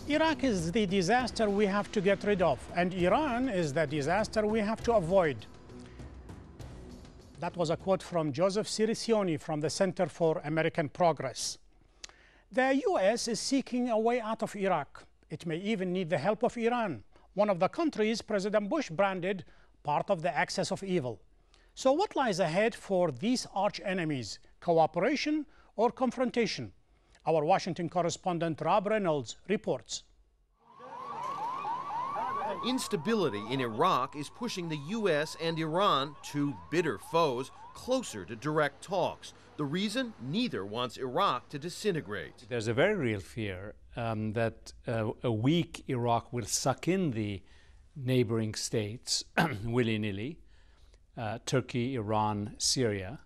Iraq is the disaster we have to get rid of, and Iran is the disaster we have to avoid. That was a quote from Joseph Siricioni from the Center for American Progress. The U.S. is seeking a way out of Iraq. It may even need the help of Iran, one of the countries President Bush branded part of the axis of evil. So what lies ahead for these arch enemies, cooperation or confrontation? Our Washington correspondent Rob Reynolds reports. Instability in Iraq is pushing the U.S. and Iran, two bitter foes, closer to direct talks. The reason? Neither wants Iraq to disintegrate. There's a very real fear that a weak Iraq will suck in the neighboring states willy-nilly, Turkey, Iran, Syria,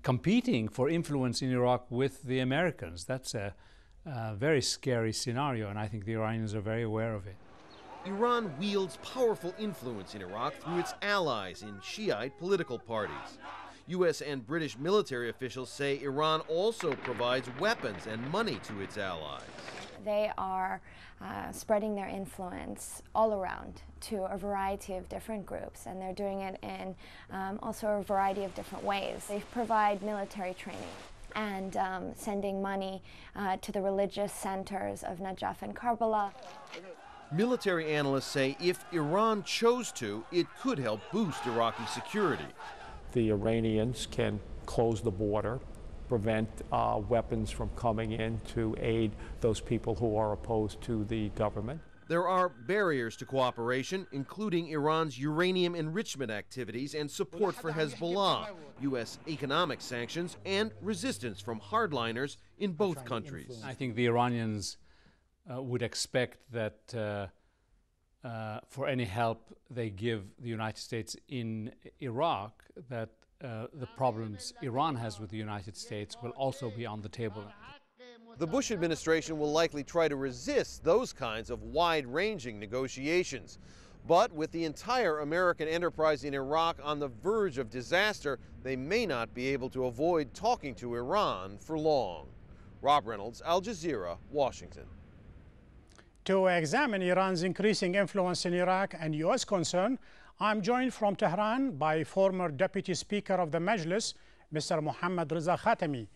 competing for influence in Iraq with the Americans. That's a very scary scenario, and I think the Iranians are very aware of it. Iran wields powerful influence in Iraq through its allies in Shiite political parties. U.S. and British military officials say Iran also provides weapons and money to its allies. They are spreading their influence all around to a variety of different groups, and they're doing it in also a variety of different ways. They provide military training and sending money to the religious centers of Najaf and Karbala. Military analysts say if Iran chose to, it could help boost Iraqi security. The Iranians can close the border, prevent weapons from coming in to aid those people who are opposed to the government. There are barriers to cooperation, including Iran's uranium enrichment activities and support for Hezbollah, U.S. economic sanctions, and resistance from hardliners in both countries. I think the Iranians would expect that for any help they give the United States in Iraq, that the problems Iran has with the United States will also be on the table. The Bush administration will likely try to resist those kinds of wide-ranging negotiations. But with the entire American enterprise in Iraq on the verge of disaster, they may not be able to avoid talking to Iran for long. Rob Reynolds, Al Jazeera, Washington. To examine Iran's increasing influence in Iraq and U.S. concern, I'm joined from Tehran by former Deputy Speaker of the Majlis, Mr. Mohammad Reza Khatami,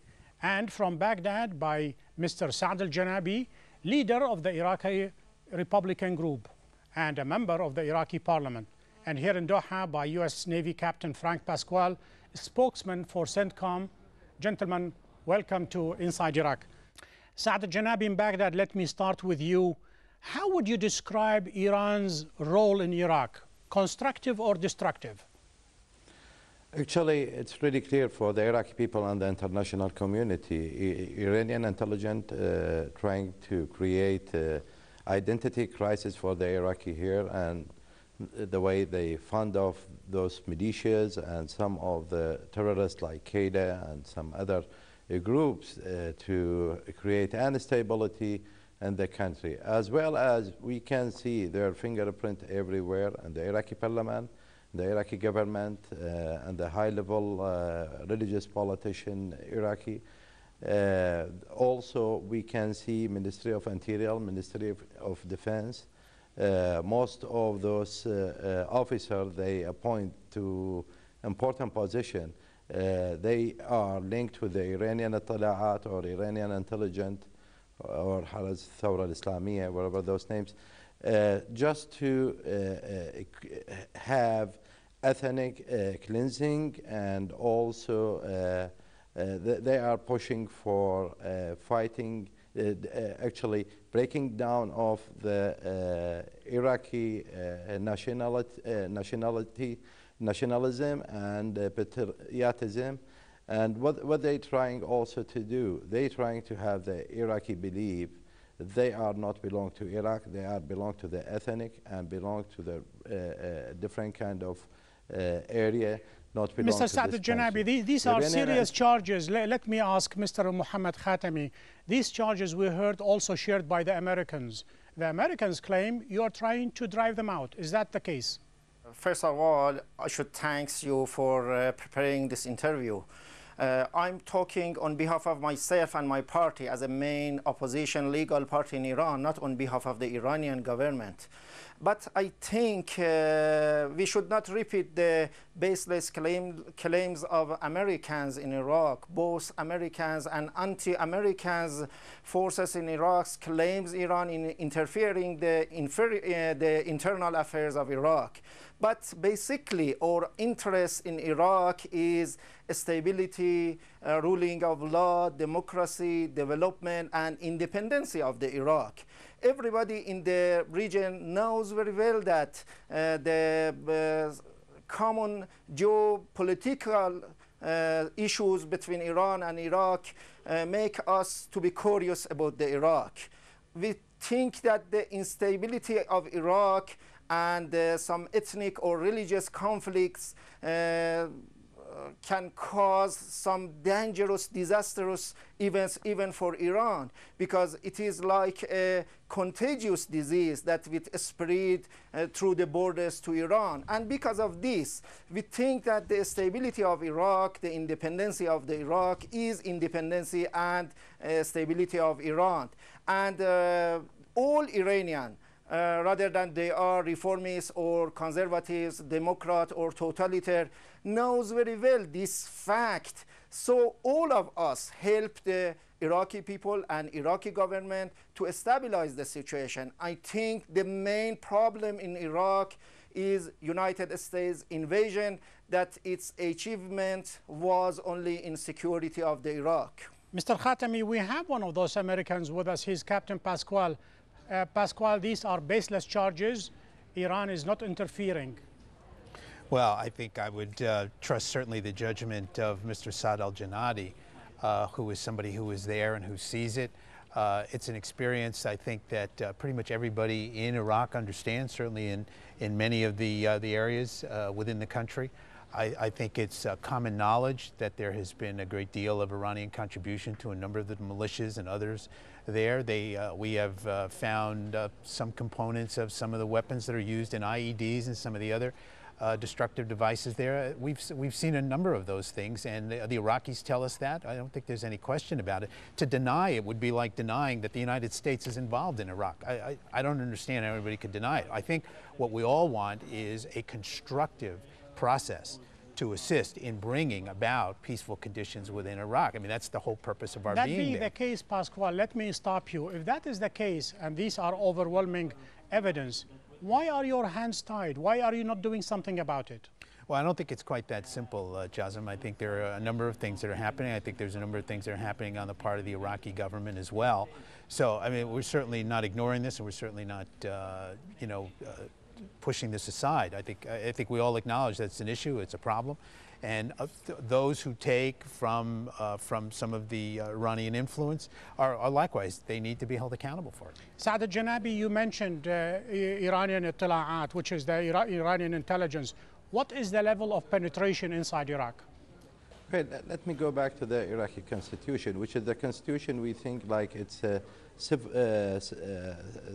and from Baghdad by Mr. Saad al-Janabi, leader of the Iraqi Republican Group and a member of the Iraqi Parliament, and here in Doha by U.S. Navy Captain Frank Pasquale, spokesman for CENTCOM. Gentlemen, welcome to Inside Iraq. Saad al-Janabi in Baghdad, let me start with you. How would you describe Iran's role in Iraq, constructive or destructive? Actually, it's really clear for the Iraqi people and the international community. Iranian intelligence trying to create identity crisis for the Iraqi here, and the way they fund off those militias and some of the terrorists like Qaeda and some other groups to create instability in the country, as well as we can see their fingerprint everywhere in the Iraqi parliament, the Iraqi government, and the high-level religious politician Iraqi. Also, we can see Ministry of Interior, Ministry of Defense. Most of those officers they appoint to important position, they are linked with the Iranian Itala'at or Iranian intelligence or Haraz Thawra al-Islamiyya, whatever those names, just to have ethnic cleansing, and also they are pushing for fighting, actually breaking down of the Iraqi nationalism and patriotism. And what they're trying also to do, they're trying to have the Iraqi believe they are not belong to Iraq, they are belong to the ethnic and belong to the different kind of area, not belong Mr. to Saad al-Janabi, these are serious charges. Let me ask Mr. Mohammad Khatami, these charges we heard also shared by the Americans. The Americans claim you are trying to drive them out. Is that the case? First of all, I should thank you for preparing this interview. I'm talking on behalf of myself and my party as a main opposition legal party in Iran, not on behalf of the Iranian government. But I think we should not repeat the baseless claims of Americans in Iraq. Both Americans and anti-Americans forces in Iraq claims Iran in interfering the internal affairs of Iraq. But basically, our interest in Iraq is stability, ruling of law, democracy, development, and independence of the Iraq. Everybody in the region knows very well that the common geopolitical issues between Iran and Iraq make us to be curious about the Iraq. We think that the instability of Iraq and some ethnic or religious conflicts can cause some dangerous, disastrous events even for Iran, because it is like a contagious disease that will spread through the borders to Iran. And because of this, we think that the stability of Iraq, the independence of the Iraq is independence and stability of Iran. And all Iranians, rather than they are reformists or conservatives, Democrat or totalitarian, knows very well this fact. So all of us help the Iraqi people and Iraqi government to stabilize the situation. I think the main problem in Iraq is United States invasion, that its achievement was only in security of the Iraq. Mr. Khatami, we have one of those Americans with us. He's Captain Pasquale. Pasquale, these are baseless charges. Iran is not interfering. Well, I think I would trust certainly the judgment of Mr. Saad al-Janadi, who is somebody who is there and who sees it. It's an experience, I think, that pretty much everybody in Iraq understands, certainly in many of the areas within the country. I think it's common knowledge that there has been a great deal of Iranian contribution to a number of the militias and others there. We have found some components of some of the weapons that are used in IEDs and some of the other destructive devices there. We've seen a number of those things, and the Iraqis tell us that. I don't think there's any question about it. To deny it would be like denying that the United States is involved in Iraq. I don't understand how anybody could deny it. I think what we all want is a constructive process to assist in bringing about peaceful conditions within Iraq. I mean, that's the whole purpose of our being there. That being the case, Pasquale, let me stop you. If that is the case, and these are overwhelming evidence, why are your hands tied? Why are you not doing something about it? Well, I don't think it's quite that simple, Jazim. I think there are a number of things that are happening. I think there's a number of things that are happening on the part of the Iraqi government as well. So, I mean, we're certainly not ignoring this, and we're certainly not, pushing this aside. I think we all acknowledge that it's an issue, it's a problem, and those who take from some of the Iranian influence are likewise, they need to be held accountable for it. Saad al-Janabi, you mentioned Iranian Ittila'at, which is the Iranian intelligence. What is the level of penetration inside Iraq? Okay, let me go back to the Iraqi constitution, which is the constitution we think like it's a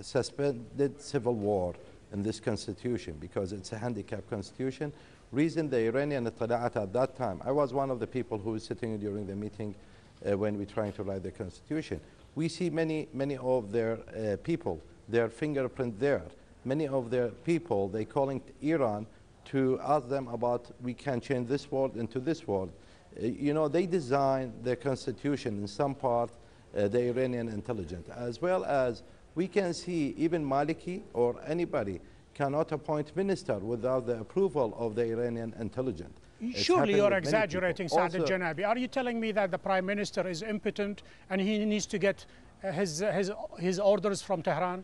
suspended civil war in this constitution, because it's a handicapped constitution. Reason the Iranian Ittila'at at that time, I was one of the people who was sitting during the meeting when we trying to write the constitution. We see many of their people, their fingerprint there. Many of their people, they calling Iran to ask them about, we can change this world into this world. They designed the constitution in some part, the Iranian intelligence, as well as we can see even Maliki or anybody cannot appoint minister without the approval of the Iranian intelligence. Surely you're exaggerating, Saad al-Janabi. Are you telling me that the Prime Minister is impotent and he needs to get his orders from Tehran?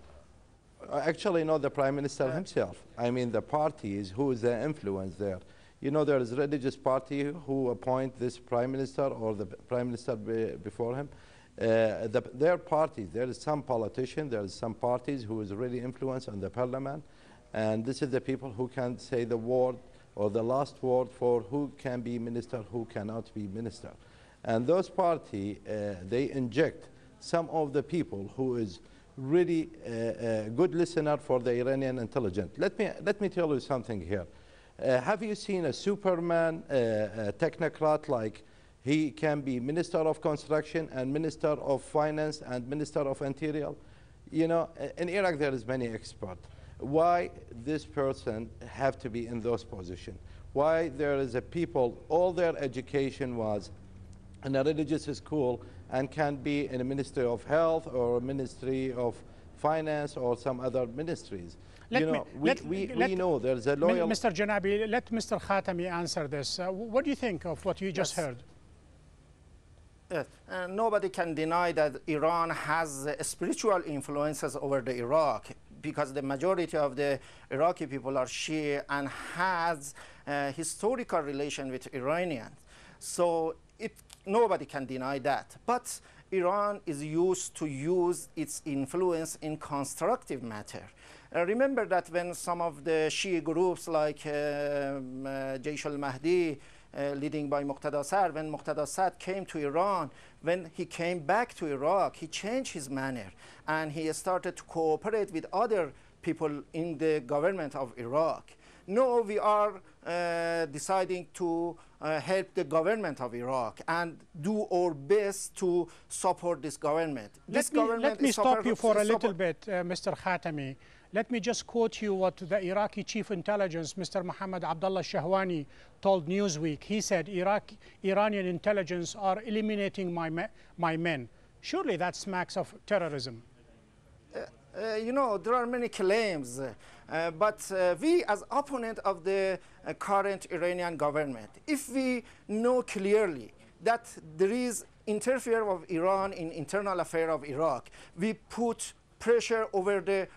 Actually, not the Prime Minister himself. I mean the parties, who is the influence there. There is a religious party who appoint this Prime Minister or the Prime Minister before him. Their parties, there is some politician, there is some parties who is really influenced on the parliament, and this is the people who can say the word or the last word for who can be minister, who cannot be minister. And those parties, they inject some of the people who is really a good listener for the Iranian intelligence. Let me tell you something here. Have you seen a Superman, a technocrat like He can be Minister of Construction and Minister of Finance and Minister of Interior. You know, in Iraq there is many experts. Why this person have to be in those positions? Why there is a people, all their education was in a religious school and can be in a Ministry of Health or a Ministry of Finance or some other ministries. We know there's a loyal... Mr. Janabi, let Mr. Khatami answer this. What do you think of what you just heard? Yes. Nobody can deny that Iran has spiritual influences over the Iraq, because the majority of the Iraqi people are Shia and has a historical relation with Iranians. So nobody can deny that. But Iran is used to use its influence in constructive matter. Remember that when some of the Shia groups like Jaish al-Mahdi, leading by Muqtada Sadr, when Muqtada Sadr came to Iran, when he came back to Iraq, he changed his manner and he started to cooperate with other people in the government of Iraq. No, we are deciding to help the government of Iraq and do our best to support this government. Let me stop you for a little bit, Mr. Khatami. Let me just quote you what the Iraqi Chief Intelligence, Mr. Mohammed Abdullah Shahwani, told Newsweek. He said, Iranian intelligence are eliminating my men. Surely that smacks of terrorism. You know, there are many claims, but we as opponent of the current Iranian government, if we know clearly that there is interference of Iran in internal affairs of Iraq, we put pressure over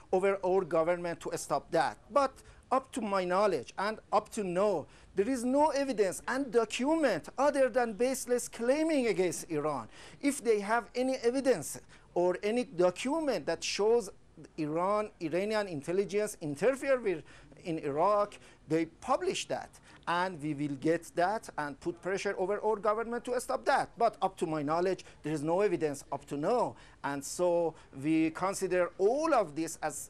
our government to stop that. But up to my knowledge and up to now, there is no evidence and document other than baseless claiming against Iran. If they have any evidence or any document that shows Iranian intelligence interfere in Iraq, they publish that. And we will get that and put pressure over our government to stop that. But up to my knowledge, there is no evidence up to now. And so we consider all of this as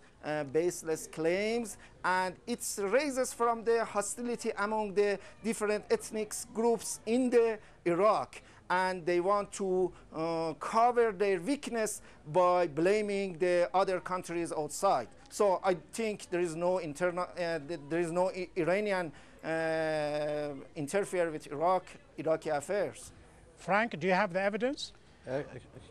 baseless claims, and it raises from the hostility among the different ethnic groups in the Iraq. And they want to cover their weakness by blaming the other countries outside. So I think there is no Iranian interfere with Iraqi affairs. Frank, do you have the evidence?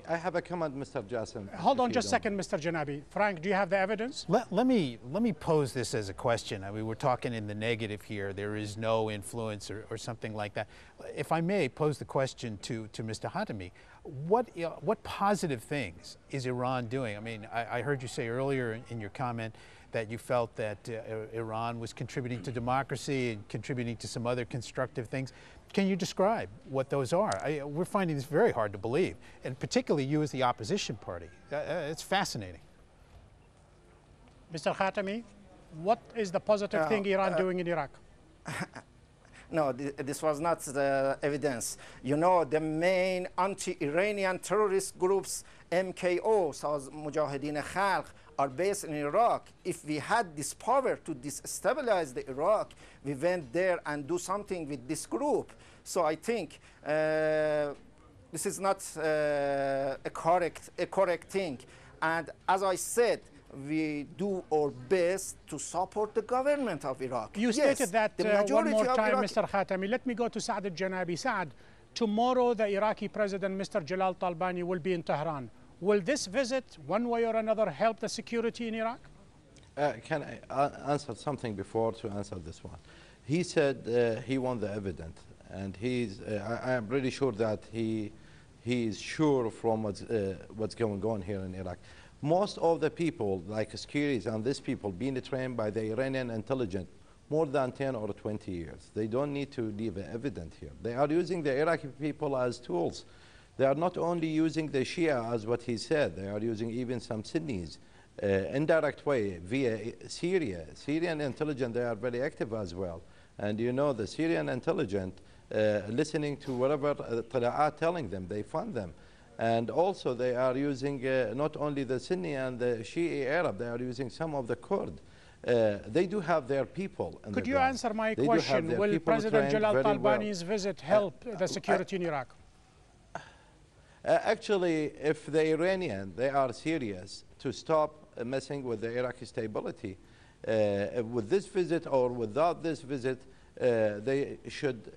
I have a comment, Mr. Jassim. Hold on just a second, Mr. Janabi. Frank, do you have the evidence? Let me pose this as a question. I mean, we're talking in the negative here. There is no influence or something like that. If I may pose the question to Mr. Khatami, what positive things is Iran doing? I mean, I heard you say earlier in your comment that you felt that Iran was contributing to democracy and contributing to some other constructive things. Can you describe what those are? We're finding this very hard to believe, and particularly you as the opposition party. It's fascinating. Mr. Khatami, what is the positive thing Iran doing in Iraq? No, this was not the evidence. You know, the main anti-Iranian terrorist groups, MKO, Saz Mujahideen Khalq, are based in Iraq. If we had this power to destabilize the Iraq, we went there and do something with this group. So I think this is not a correct thing. And as I said, we do our best to support the government of Iraq. You stated that one more time, Mr. Khatami. Let me go to Saad al-Janabi. Saad, tomorrow the Iraqi president, Mr. Jalal Talbani, will be in Tehran. Will this visit, one way or another, help the security in Iraq? Can I answer something before to answer this one? He said he wants the evidence, and I am pretty sure that he is sure from what's going on here in Iraq. Most of the people, like securities and these people, being trained by the Iranian intelligence more than 10 or 20 years. They don't need to leave evidence here. They are using the Iraqi people as tools. They are not only using the Shia as what he said, they are using even some Sunnis, indirect way via Syria. Syrian intelligence, they are very active as well. And you know, the Syrian intelligence, listening to whatever Tala'at telling them, they fund them. And also they are using not only the Sunni and the Shia Arab, they are using some of the Kurd. They do have their people. Could you answer my question? Will President Jalal Talbani's visit help the security in Iraq? Actually, if the Iranians, they are serious to stop messing with the Iraqi stability, with this visit or without this visit, they should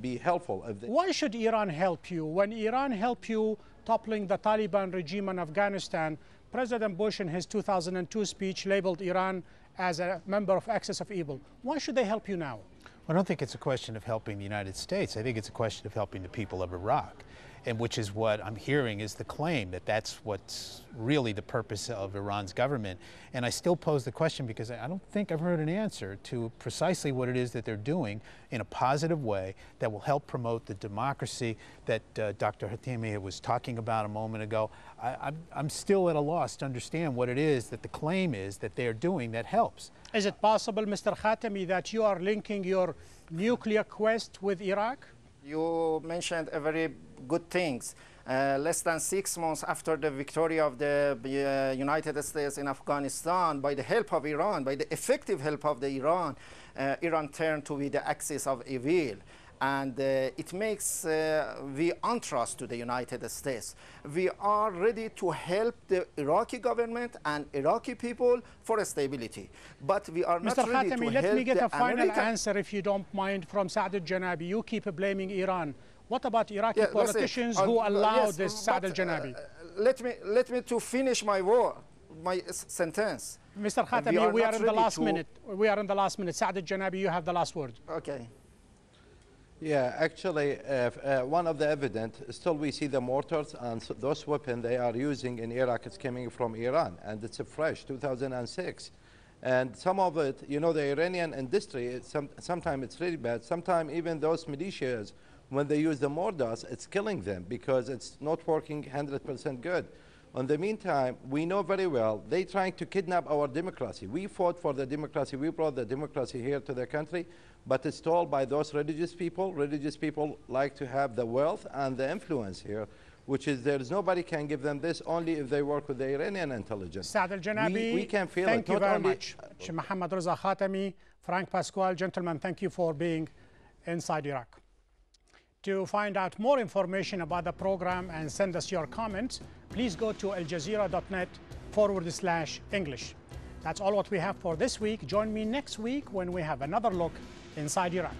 be helpful. Why should Iran help you? When Iran helped you toppling the Taliban regime in Afghanistan, President Bush in his 2002 speech labeled Iran as a member of axis of evil. Why should they help you now? I don't think it's a question of helping the United States. I think it's a question of helping the people of Iraq, and which is what I'm hearing is the claim that that's what's really the purpose of Iran's government. And I still pose the question because I don't think I've heard an answer to precisely what it is that they're doing in a positive way that will help promote the democracy that Dr. Hatimi was talking about a moment ago. I'm still at a loss to understand what it is that the claim is that they're doing that helps. Is it possible, Mr. Khatami, that you are linking your nuclear quest with Iraq? You mentioned a very good things. Less than 6 months after the victory of the United States in Afghanistan, by the help of Iran, by the effective help of the Iran, Iran turned to be the axis of evil. And it makes we untrust to the United States. We are ready to help the Iraqi government and Iraqi people for stability. But we are not ready to help let me get a final American answer, if you don't mind, from Saad al-Janabi. You keep blaming Iran. What about Iraqi politicians who allow this, Saad al-Janabi? Let me to finish my word, my sentence. Mr. Khatami, we are in the last minute. We are in the last minute. Saad al-Janabi, you have the last word. Okay. Yeah, actually, one of the evidence, still we see the mortars and those weapons they are using in Iraq, it's coming from Iran, and it's fresh, 2006. And some of it, you know, the Iranian industry, sometimes it's really bad. Sometimes even those militias, when they use the mortars, it's killing them because it's not working 100% good. In the meantime, we know very well they're trying to kidnap our democracy. We fought for the democracy. We brought the democracy here to the country, but it's stalled by those religious people. Religious people like to have the wealth and the influence here, which is there's nobody can give them this only if they work with the Iranian intelligence. Saad al-Janabi, we can feel thank it. you very much. Mohammad Reza Khatami, Frank Pasquale, gentlemen, thank you for being inside Iraq. To find out more information about the program and send us your comments, please go to aljazeera.net/English. That's all what we have for this week. Join me next week when we have another look inside Iraq.